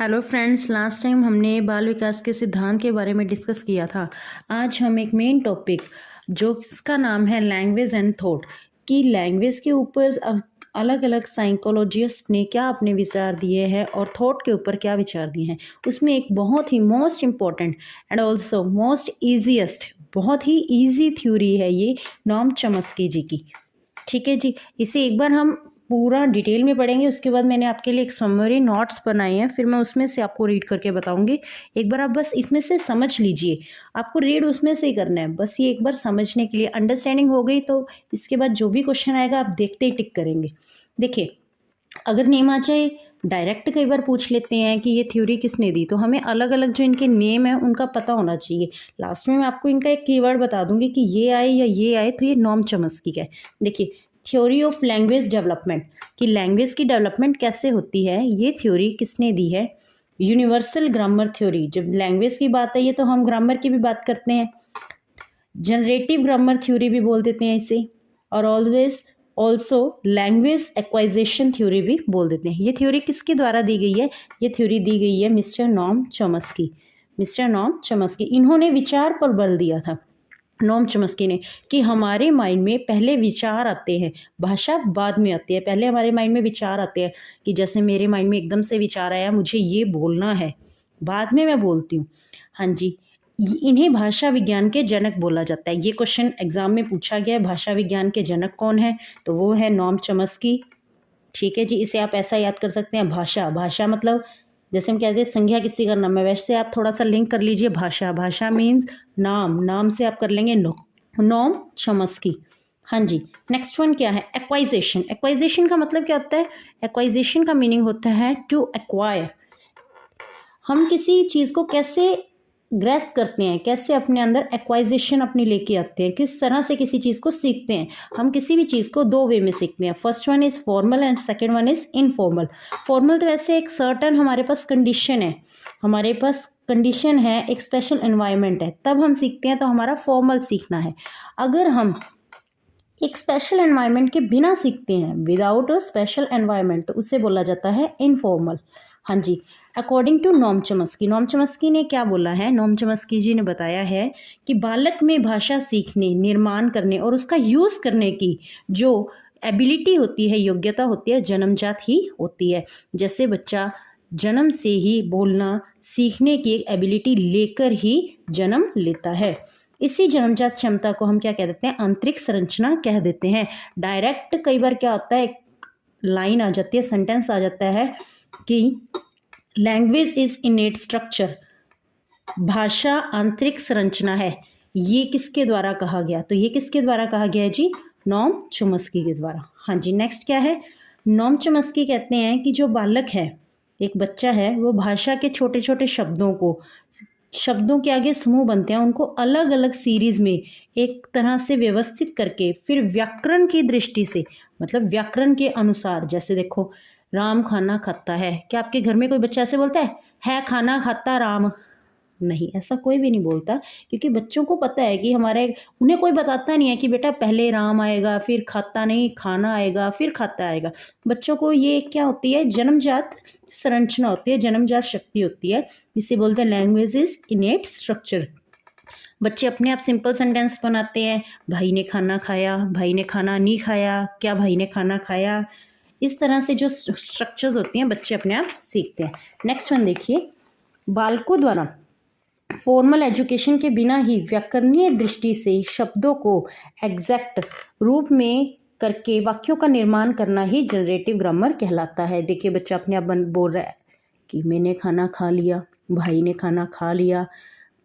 Hello friends, last time हमने बाल विकास के सिद्धांत के बारे में डिस्कस किया था। आज हम एक मेन टॉपिक जो इसका नाम है लैंग्वेज एंड थॉट कि लैंग्वेज के ऊपर अलग अलग साइकोलॉजिस्ट ने क्या अपने विचार दिए हैं और थॉट के ऊपर क्या विचार दिए हैं, उसमें एक बहुत ही most important and also most easiest बहुत ही ईजी थ्योरी है ये नॉम चॉम्स्की जी की। ठीक है जी, इसे एक बार हम पूरा डिटेल में पढ़ेंगे। उसके बाद मैंने आपके लिए एक समरी नोट्स बनाए हैं, फिर मैं उसमें से आपको रीड करके बताऊंगी। एक बार आप बस इसमें से समझ लीजिए, आपको रीड उसमें से ही करना है, बस ये एक बार समझने के लिए। अंडरस्टैंडिंग हो गई तो इसके बाद जो भी क्वेश्चन आएगा आप देखते ही टिक करेंगे। देखिए, अगर नेम आ जाए, डायरेक्ट कई बार पूछ लेते हैं कि ये थ्योरी किसने दी, तो हमें अलग अलग जो इनके नेम है उनका पता होना चाहिए। लास्ट में मैं आपको इनका एक कीवर्ड बता दूंगी कि ये आए या ये आए तो ये नॉम चॉम्स्की का है। देखिए, थ्योरी ऑफ लैंग्वेज डेवलपमेंट कि लैंग्वेज की डेवलपमेंट कैसे होती है, ये थ्योरी किसने दी है। यूनिवर्सल ग्रामर थ्योरी, जब लैंग्वेज की बात आई है तो हम ग्रामर की भी बात करते हैं। जनरेटिव ग्रामर थ्योरी भी बोल देते हैं इसे, और always also language acquisition theory भी बोल देते हैं। ये थ्योरी किसके द्वारा दी गई है? ये थ्योरी दी गई है mister Noam Chomsky. Mister Noam Chomsky, इन्होंने विचार पर बल दिया था नॉम चॉम्स्की ने कि हमारे माइंड में पहले विचार आते हैं, भाषा बाद में आती है। पहले हमारे माइंड में विचार आते हैं कि जैसे मेरे माइंड में एकदम से विचार आया मुझे ये बोलना है, बाद में मैं बोलती हूँ। हाँ जी, इन्हें भाषा विज्ञान के जनक बोला जाता है। ये क्वेश्चन एग्जाम में पूछा गया है, भाषा विज्ञान के जनक कौन है, तो वो है नॉम चॉम्स्की। ठीक है जी, इसे आप ऐसा याद कर सकते हैं, भाषा। भाषा मतलब जैसे हम कहते हैं संज्ञा किसी का नाम है, वैसे आप थोड़ा सा लिंक कर लीजिए भाषा। भाषा मीन्स नाम, नाम से आप कर लेंगे नॉम चॉम्स्की। हाँ जी, नेक्स्ट वन क्या है? एक्वाइजेशन। एक्वाइजेशन का मतलब क्या होता है? एक्वाइजेशन का मीनिंग होता है टू एक्वायर। हम किसी चीज़ को कैसे ग्रेस्प करते हैं, कैसे अपने अंदर एक्वाइजेशन अपनी लेके आते हैं, किस तरह से किसी चीज़ को सीखते हैं। हम किसी भी चीज़ को दो वे में सीखते हैं। First one is formal and second one is informal. Formal तो ऐसे एक सर्टन हमारे पास कंडीशन है, हमारे पास कंडीशन है, एक स्पेशल एनवायरनमेंट है, तब हम सीखते हैं, तो हमारा फॉर्मल सीखना है। अगर हम एक स्पेशल एनवायरनमेंट के बिना सीखते हैं, विदाउट अ स्पेशल एनवायरनमेंट, तो उसे बोला जाता है इनफॉर्मल। हाँ जी, according to Noam Chomsky, Noam Chomsky ने क्या बोला है? नॉम चॉम्स्की जी ने बताया है कि बालक में भाषा सीखने, निर्माण करने और उसका यूज़ करने की जो एबिलिटी होती है, योग्यता होती है, जन्मजात ही होती है। जैसे बच्चा जन्म से ही बोलना सीखने की एक एबिलिटी लेकर ही जन्म लेता है। इसी जन्मजात क्षमता को हम क्या कह देते हैं? आंतरिक संरचना कह देते हैं। डायरेक्ट कई बार क्या होता है, लाइन आ जाती है, सेंटेंस आ जाता है कि लैंग्वेज इज इनेट स्ट्रक्चर, भाषा आंतरिक संरचना है। ये किसके द्वारा कहा गया? तो ये किसके द्वारा कहा गया है जी? नॉम चॉम्स्की के द्वारा। हाँ जी, नेक्स्ट क्या है? नॉम चॉम्स्की कहते हैं कि जो बालक है, एक बच्चा है, वो भाषा के छोटे छोटे शब्दों के आगे समूह बनते हैं, उनको अलग अलग सीरीज में एक तरह से व्यवस्थित करके फिर व्याकरण की दृष्टि से, मतलब व्याकरण के अनुसार, जैसे देखो राम खाना खाता है, क्या आपके घर में कोई बच्चा ऐसे बोलता है खाना खाता राम? नहीं, ऐसा कोई भी नहीं बोलता, क्योंकि बच्चों को पता है कि हमारे, उन्हें कोई बताता नहीं है कि बेटा पहले राम आएगा फिर खाता नहीं, खाना आएगा फिर खाता आएगा। बच्चों को ये क्या होती है? जन्मजात संरचना होती है, जन्मजात शक्ति होती है। इसे बोलते हैं लैंग्वेज इज इनेट स्ट्रक्चर। बच्चे अपने आप सिंपल सेंटेंस बनाते हैं, भाई ने खाना खाया, भाई ने खाना नहीं खाया, क्या भाई ने खाना खाया। इस तरह से जो स्ट्रक्चर्स होती हैं बच्चे अपने आप सीखते हैं। नेक्स्ट वन देखिए, बालकों द्वारा फॉर्मल एजुकेशन के बिना ही व्याकरणीय दृष्टि से शब्दों को एग्जैक्ट रूप में करके वाक्यों का निर्माण करना ही जनरेटिव ग्रामर कहलाता है। देखिए, बच्चा अपने आप बोल रहा है कि मैंने खाना खा लिया, भाई ने खाना खा लिया,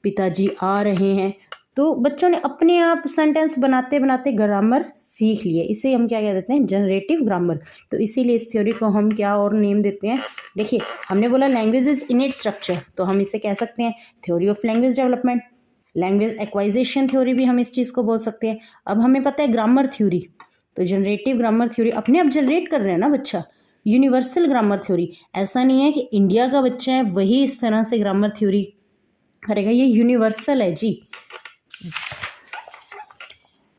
पिताजी आ रहे हैं, तो बच्चों ने अपने आप सेंटेंस बनाते बनाते ग्रामर सीख लिए। इसे हम क्या कह देते हैं? Generative grammar. तो इसीलिए इस थ्योरी को हम क्या और नेम देते हैं? देखिए, हमने बोला लैंग्वेज इज इनेट स्ट्रक्चर, तो हम इसे कह सकते हैं theory of language development. Language acquisition theory भी हम इस चीज़ को बोल सकते हैं। अब हमें पता है ग्रामर थ्योरी, तो जनरेटिव ग्रामर थ्योरी अपने आप जनरेट कर रहे हैं ना बच्चा। यूनिवर्सल ग्रामर थ्योरी, ऐसा नहीं है कि इंडिया का बच्चा है वही इस तरह से ग्रामर थ्योरी करेगा, ये यूनिवर्सल है जी।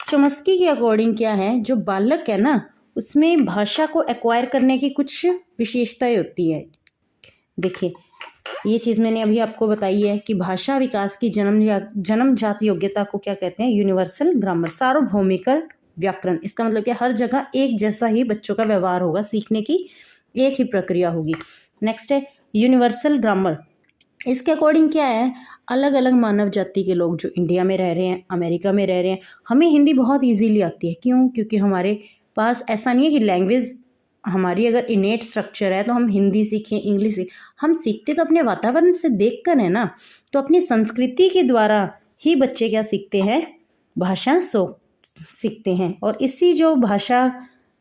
चॉम्स्की के अकॉर्डिंग क्या है, जो बालक है ना, उसमें भाषा को एक्वायर करने की कुछ विशेषताएं होती है। देखिए, ये चीज़ मैंने अभी आपको बताई है कि भाषा विकास की जन्मजात योग्यता को क्या कहते हैं, यूनिवर्सल ग्रामर, सार्वभौमिक व्याकरण। इसका मतलब कि हर जगह एक जैसा ही बच्चों का व्यवहार होगा, सीखने की एक ही प्रक्रिया होगी। नेक्स्ट है यूनिवर्सल ग्रामर। इसके अकॉर्डिंग क्या है, अलग अलग मानव जाति के लोग जो इंडिया में रह रहे हैं, अमेरिका में रह रहे हैं, हमें हिंदी बहुत इजीली आती है। क्यों? क्योंकि हमारे पास ऐसा नहीं है कि लैंग्वेज हमारी अगर इनेट स्ट्रक्चर है तो हम हिंदी सीखें, इंग्लिश सीखें। हम सीखते तो अपने वातावरण से देख कर है ना। तो अपनी संस्कृति के द्वारा ही बच्चे क्या सीखते हैं, भाषा सीखते हैं। और इसी जो भाषा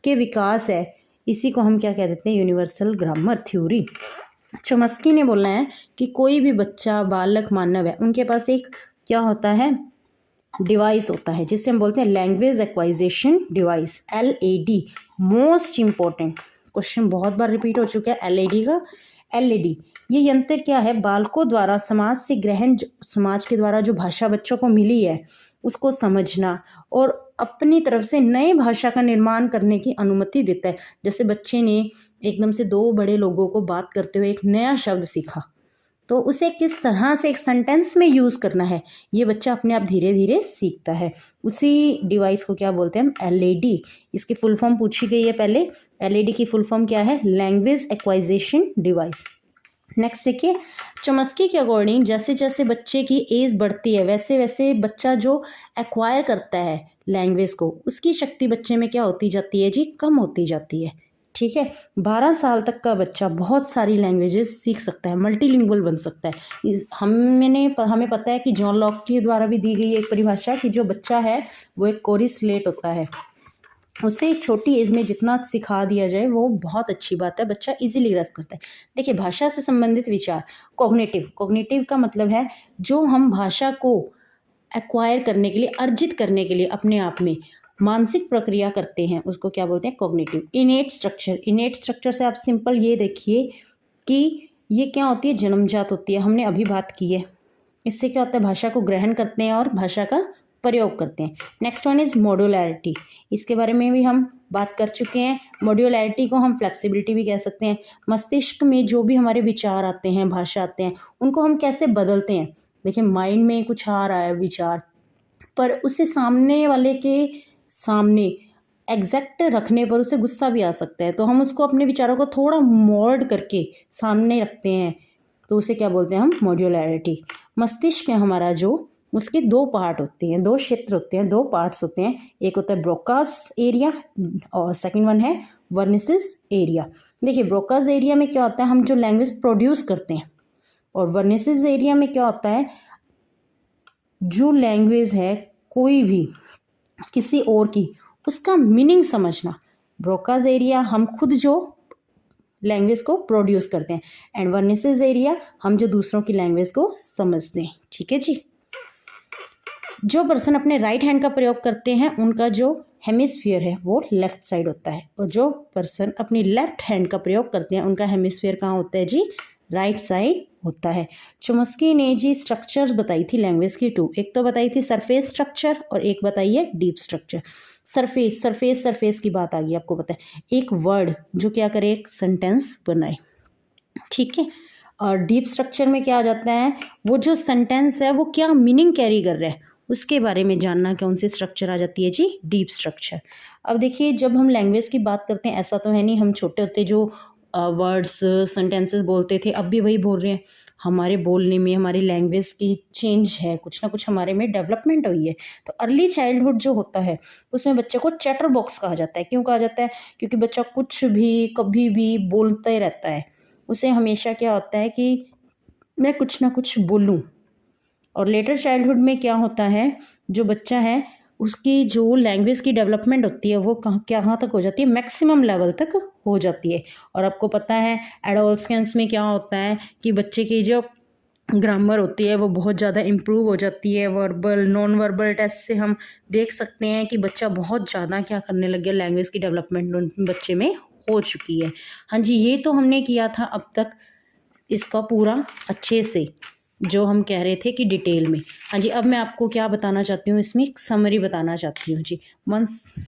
के विकास है, इसी को हम क्या कह देते हैं, यूनिवर्सल ग्रामर थ्योरी। चॉम्स्की ने बोला है कि कोई भी बच्चा, बालक, मानव है, उनके पास एक क्या होता है, डिवाइस होता है, जिससे हम बोलते हैं language acquisition device, LAD। Most important question बहुत बार रिपीट हो चुका है LAD। ये यंत्र क्या है, बालकों द्वारा समाज के द्वारा जो भाषा बच्चों को मिली है उसको समझना और अपनी तरफ से नए भाषा का निर्माण करने की अनुमति देता है। जैसे बच्चे ने एकदम से 2 बड़े लोगों को बात करते हुए एक नया शब्द सीखा, तो उसे किस तरह से एक सेंटेंस में यूज़ करना है, ये बच्चा अपने आप धीरे धीरे सीखता है। उसी डिवाइस को क्या बोलते हैं हम, LAD। इसकी फुल फॉर्म पूछी गई है पहले। LAD की फुल फॉर्म क्या है, लैंग्वेज एक्वाइजेशन डिवाइस। नेक्स्ट देखिए, चॉम्स्की के अकॉर्डिंग जैसे जैसे बच्चे की एज बढ़ती है वैसे वैसे बच्चा जो एक्वायर करता है लैंग्वेज को, उसकी शक्ति बच्चे में क्या होती जाती है जी, कम होती जाती है। ठीक है, 12 साल तक का बच्चा बहुत सारी लैंग्वेजेस सीख सकता है, मल्टीलिंगुअल बन सकता है। हमें पता है कि जॉन लॉक के द्वारा भी दी गई एक परिभाषा कि जो बच्चा है वो एक कोरी स्लेट होता है, उसे छोटी एज में जितना सिखा दिया जाए वो बहुत अच्छी बात है, बच्चा इजीली ग्रैस्प करता है। देखिए, भाषा से संबंधित विचार, कॉग्निटिव का मतलब है जो हम भाषा को एक्वायर करने के लिए, अर्जित करने के लिए अपने आप में मानसिक प्रक्रिया करते हैं, उसको क्या बोलते हैं, कॉग्निटिव। इनेट स्ट्रक्चर से आप सिंपल ये देखिए कि ये क्या होती है, जन्मजात होती है, हमने अभी बात की है। इससे क्या होता है, भाषा को ग्रहण करते हैं और भाषा का प्रयोग करते हैं। Next one is modularity. इसके बारे में भी हम बात कर चुके हैं। मॉड्यूलैरिटी को हम फ्लेक्सिबिलिटी भी कह सकते हैं। मस्तिष्क में जो भी हमारे विचार आते हैं, भाषा आते हैं, उनको हम कैसे बदलते हैं। देखिए, माइंड में कुछ आ रहा है विचार, पर उसे सामने वाले के सामने एग्जैक्ट रखने पर उसे गुस्सा भी आ सकता है, तो हम उसको अपने विचारों को थोड़ा मोल्ड करके सामने रखते हैं, तो उसे क्या बोलते हैं हम, मॉड्यूलैरिटी। मस्तिष्क है हमारा जो, उसके 2 पार्ट होते हैं, 2 क्षेत्र होते हैं, 2 पार्ट्स होते हैं। एक होता है ब्रोकास एरिया और सेकंड वन है वर्निसिस एरिया। देखिए, ब्रोकास एरिया में क्या होता है, हम जो लैंग्वेज प्रोड्यूस करते हैं, और वर्निसिस एरिया में क्या होता है, जो लैंग्वेज है कोई भी किसी और की, उसका मीनिंग समझना। ब्रोकास एरिया हम खुद जो लैंग्वेज को प्रोड्यूस करते हैं, एंड वर्निसिस एरिया हम जो दूसरों की लैंग्वेज को समझते हैं। ठीक है जी। जो पर्सन अपने राइट हैंड का प्रयोग करते हैं उनका जो हेमिस्फीयर है वो लेफ्ट साइड होता है, और जो पर्सन अपनी लेफ्ट हैंड का प्रयोग करते हैं उनका हेमिस्फीयर कहाँ होता है जी, राइट साइड होता है। चॉम्स्की ने जी स्ट्रक्चर्स बताई थी लैंग्वेज की 2, एक तो बताई थी सरफेस स्ट्रक्चर और एक बताई है डीप स्ट्रक्चर। सरफेस की बात आ गई, आपको पता है, एक वर्ड जो क्या करे, एक सेंटेंस बनाए। ठीक है, और डीप स्ट्रक्चर में क्या आ जाता है, वो जो सेंटेंस है वो क्या मीनिंग कैरी कर रहा है उसके बारे में जानना, कौन सी स्ट्रक्चर आ जाती है जी, डीप स्ट्रक्चर। अब देखिए, जब हम लैंग्वेज की बात करते हैं, ऐसा तो है नहीं हम छोटे होते जो वर्ड्स सेंटेंसेस बोलते थे अब भी वही बोल रहे हैं। हमारे बोलने में, हमारी लैंग्वेज की चेंज है, कुछ ना कुछ हमारे में डेवलपमेंट हुई है। तो अर्ली चाइल्डहुड जो होता है उसमें बच्चे को चैटर बॉक्स कहा जाता है। क्यों कहा जाता है, क्योंकि बच्चा कुछ भी कभी भी बोलता ही रहता है, उसे हमेशा क्या होता है कि मैं कुछ ना कुछ बोलूं। और लेटर चाइल्डहुड में क्या होता है, जो बच्चा है उसकी जो लैंग्वेज की डेवलपमेंट होती है वो कहाँ तक हो जाती है, मैक्सिमम लेवल तक हो जाती है। और आपको पता है एडोलसेंस में क्या होता है कि बच्चे की जो ग्रामर होती है वो बहुत ज़्यादा इम्प्रूव हो जाती है। वर्बल, नॉन वर्बल टेस्ट से हम देख सकते हैं कि बच्चा बहुत ज़्यादा क्या करने लग गया, लैंग्वेज की डेवलपमेंट बच्चे में हो चुकी है। हाँ जी, ये तो हमने किया था अब तक इसका पूरा अच्छे से, जो हम कह रहे थे कि डिटेल में। हाँ जी, अब मैं आपको क्या बताना चाहती हूँ, इसमें एक समरी बताना चाहती हूँ जी।